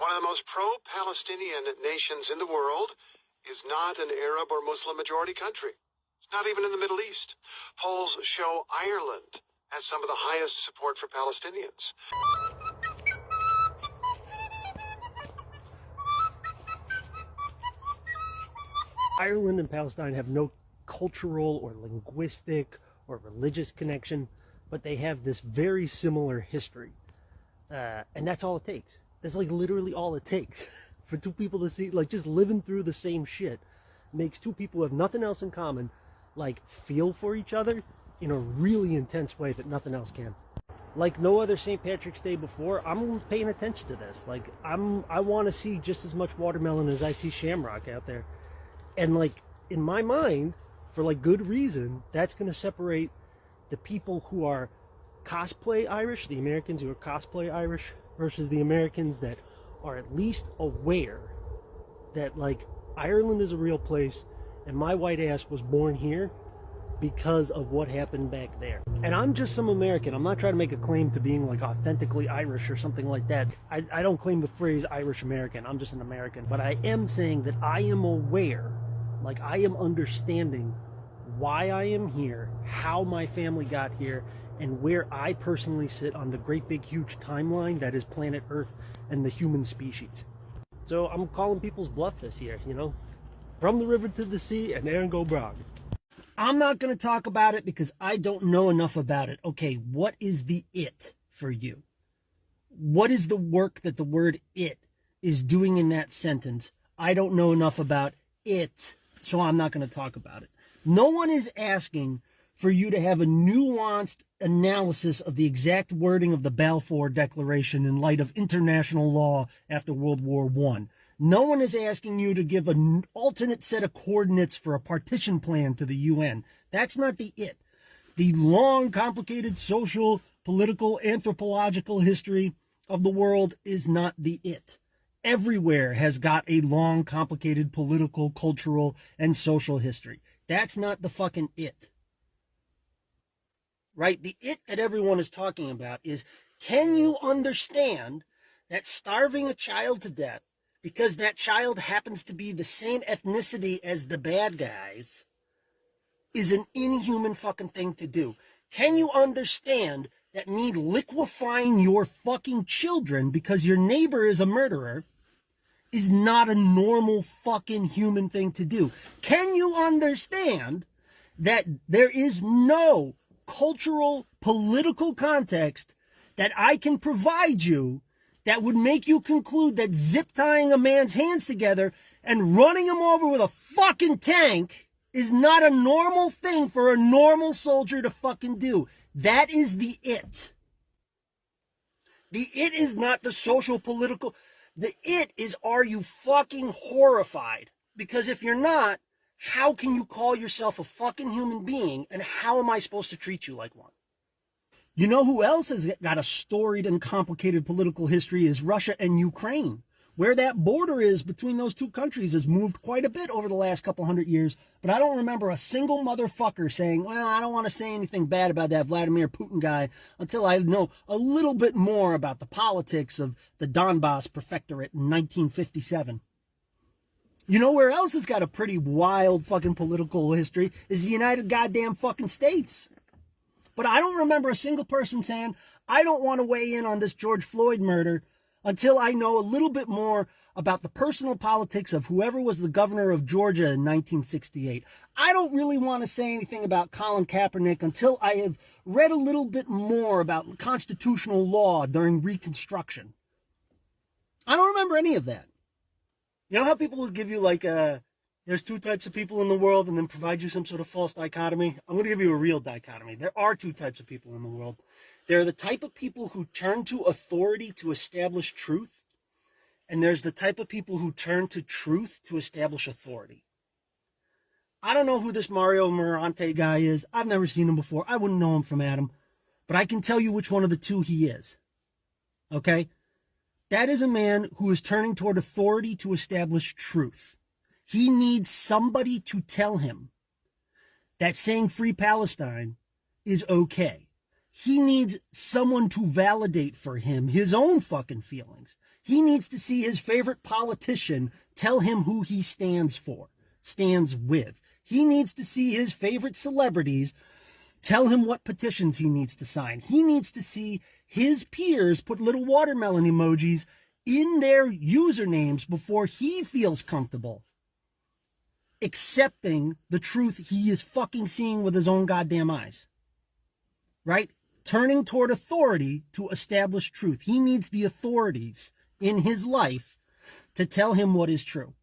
One of the most pro-Palestinian nations in the world is not an Arab or Muslim majority country. It's not even in the Middle East. Polls show Ireland has some of the highest support for Palestinians. Ireland and Palestine have no cultural or linguistic or religious connection, but they have this very similar history. And that's all it takes. That's like literally all it takes for two people to see, like, just living through the same shit makes two people who have nothing else in common, like, feel for each other in a really intense way that nothing else can. Like no other St. Patrick's Day before, I'm paying attention to this. Like, I want to see just as much watermelon as I see shamrock out there. And, like, in my mind, for, like, good reason, that's going to separate the people who are cosplay Irish, the Americans who are cosplay Irish, versus the Americans that are at least aware that, like, Ireland is a real place and my white ass was born here because of what happened back there. And I'm just some American. I'm not trying to make a claim to being, like, authentically Irish or something like that. I don't claim the phrase Irish American. I'm just an American. But I am saying that I am aware, like, I am understanding why I am here, how my family got here, and where I personally sit on the great big huge timeline that is planet Earth and the human species. So I'm calling people's bluff this year, you know? From the river to the sea, and there and go brog. I'm not going to talk about it because I don't know enough about it. Okay, what is the it for you? What is the work that the word it is doing in that sentence? I don't know enough about it, so I'm not going to talk about it. No one is asking for you to have a nuanced analysis of the exact wording of the Balfour Declaration in light of international law after World War I. No one is asking you to give an alternate set of coordinates for a partition plan to the UN. That's not the it. The long, complicated social, political, anthropological history of the world is not the it. Everywhere has got a long, complicated political, cultural, and social history. That's not the fucking it. Right? The it that everyone is talking about is, can you understand that starving a child to death because that child happens to be the same ethnicity as the bad guys is an inhuman fucking thing to do? Can you understand that me liquefying your fucking children because your neighbor is a murderer is not a normal fucking human thing to do? Can you understand that there is no cultural, political context that I can provide you that would make you conclude that zip tying a man's hands together and running him over with a fucking tank is not a normal thing for a normal soldier to fucking do? That is the it. The it is not the social, political. The it is, are you fucking horrified? Because if you're not, how can you call yourself a fucking human being, and how am I supposed to treat you like one? You know who else has got a storied and complicated political history is Russia and Ukraine. Where that border is between those two countries has moved quite a bit over the last couple hundred years, but I don't remember a single motherfucker saying, well, I don't want to say anything bad about that Vladimir Putin guy until I know a little bit more about the politics of the Donbass Prefectorate in 1957. You know where else has got a pretty wild fucking political history is the United goddamn fucking States. But I don't remember a single person saying, I don't want to weigh in on this George Floyd murder until I know a little bit more about the personal politics of whoever was the governor of Georgia in 1968. I don't really want to say anything about Colin Kaepernick until I have read a little bit more about constitutional law during Reconstruction. I don't remember any of that. You know how people will give you, like, there's two types of people in the world and then provide you some sort of false dichotomy? I'm going to give you a real dichotomy. There are two types of people in the world. There are the type of people who turn to authority to establish truth, and there's the type of people who turn to truth to establish authority. I don't know who this Mario Morante guy is. I've never seen him before. I wouldn't know him from Adam. But I can tell you which one of the two he is. Okay? That is a man who is turning toward authority to establish truth. He needs somebody to tell him that saying free Palestine is okay. He needs someone to validate for him his own fucking feelings. He needs to see his favorite politician tell him who he stands with. He needs to see his favorite celebrities tell him what petitions he needs to sign. He needs to see his peers put little watermelon emojis in their usernames before he feels comfortable accepting the truth he is fucking seeing with his own goddamn eyes. Right? Turning toward authority to establish truth. He needs the authorities in his life to tell him what is true.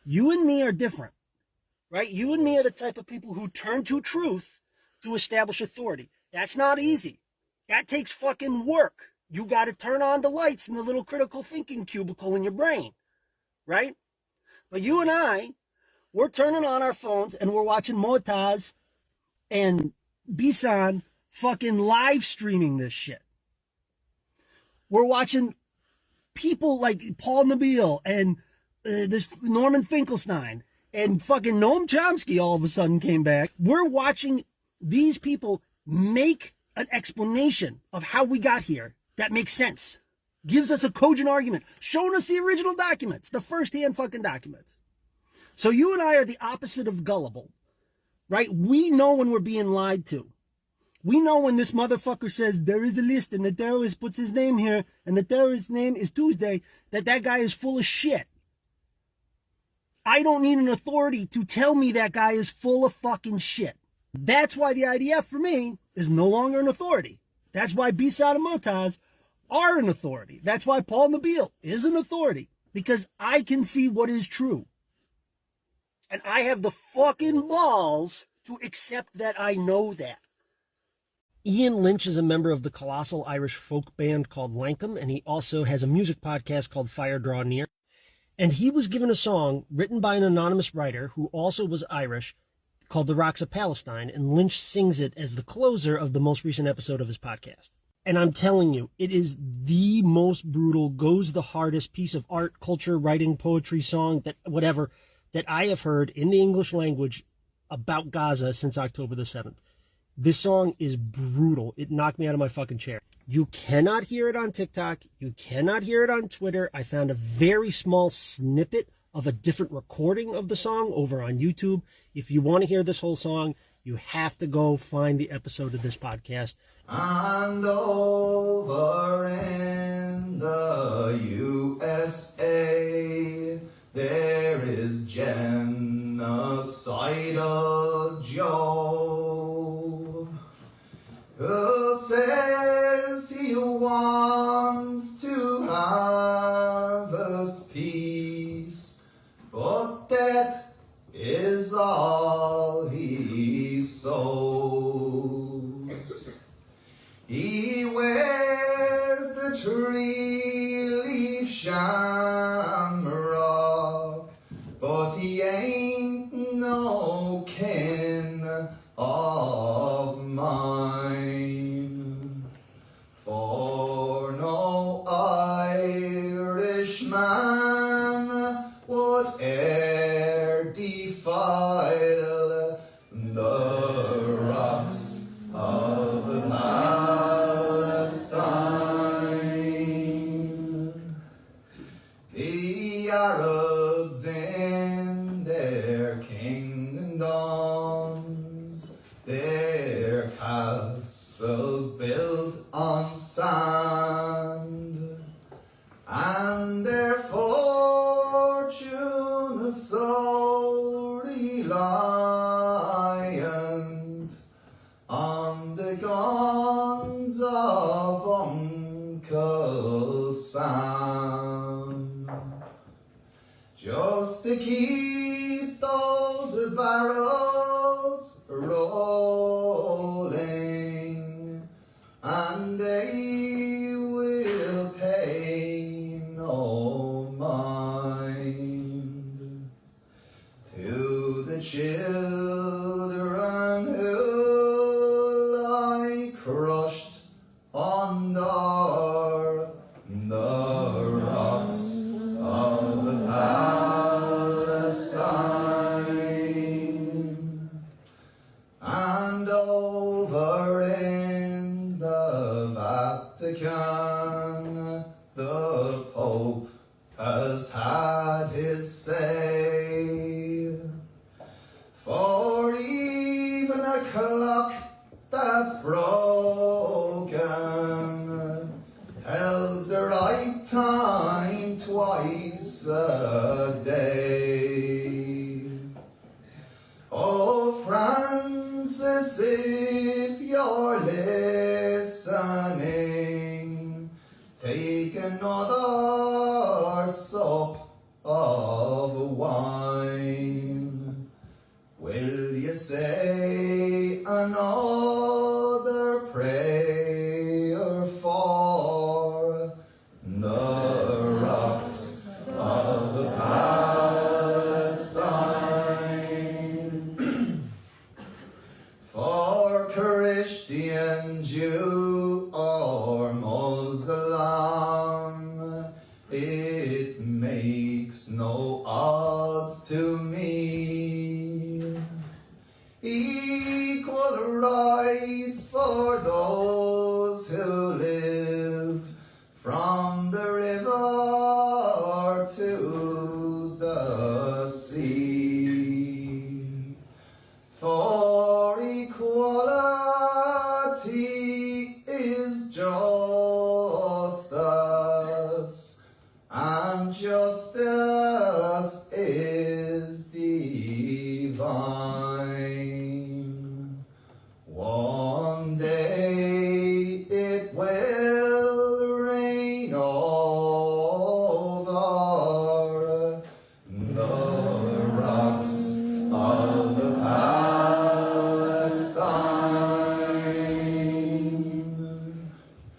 You and me are different. Right? You and me are the type of people who turn to truth to establish authority. That's not easy. That takes fucking work. You got to turn on the lights in the little critical thinking cubicle in your brain. Right? But you and I, we're turning on our phones and we're watching Motaz and Bisan fucking live streaming this shit. We're watching people like Paul Nabil and this Norman Finkelstein and fucking Noam Chomsky all of a sudden came back. We're watching these people make an explanation of how we got here that makes sense. Gives us a cogent argument. Showing us the original documents, the first-hand fucking documents. So you and I are the opposite of gullible, right? We know when we're being lied to. We know when this motherfucker says there is a list and the terrorist puts his name here and the terrorist's name is Tuesday, that guy is full of shit. I don't need an authority to tell me that guy is full of fucking shit. That's why the IDF for me is no longer an authority. That's why Bisan and Motaz are an authority. That's why Paul Nabil is an authority. Because I can see what is true. And I have the fucking balls to accept that I know that. Ian Lynch is a member of the colossal Irish folk band called Lankum, and he also has a music podcast called Fire Draw Near. And he was given a song written by an anonymous writer who also was Irish called The Rocks of Palestine, and Lynch sings it as the closer of the most recent episode of his podcast. And I'm telling you, it is the most brutal, goes the hardest piece of art, culture, writing, poetry, song, that whatever, that I have heard in the English language about Gaza since October the 7th. This song is brutal. It knocked me out of my fucking chair. You cannot hear it on TikTok. You cannot hear it on Twitter. I found a very small snippet of a different recording of the song over on YouTube. If you want to hear this whole song, you have to go find the episode of this podcast. And over in the USA, there is genocidal Joe, who says he wants to harvest peace, but that is all he sows. He wears the tree leaf shamrock, but he ain't no kin of mine. For no Irishman would e'er defile the rocks of Palestine. The Arabs in their kingdoms, their castles built on sand, and their fortune so reliant on the guns of Uncle Sam. Just to keep those barrels rolling, and they will pay no mind to the children who lie crushed under the rocks of Palestine. has had his say. For even a clock that's broken tells the right time twice a day. Oh, Francis, if you're listening, take another sup of wine. Will you say another prayer for the rocks of the Palestine? For Christian, Jew, or Muslim, it makes no odds to me. Equal rights for those who live from the river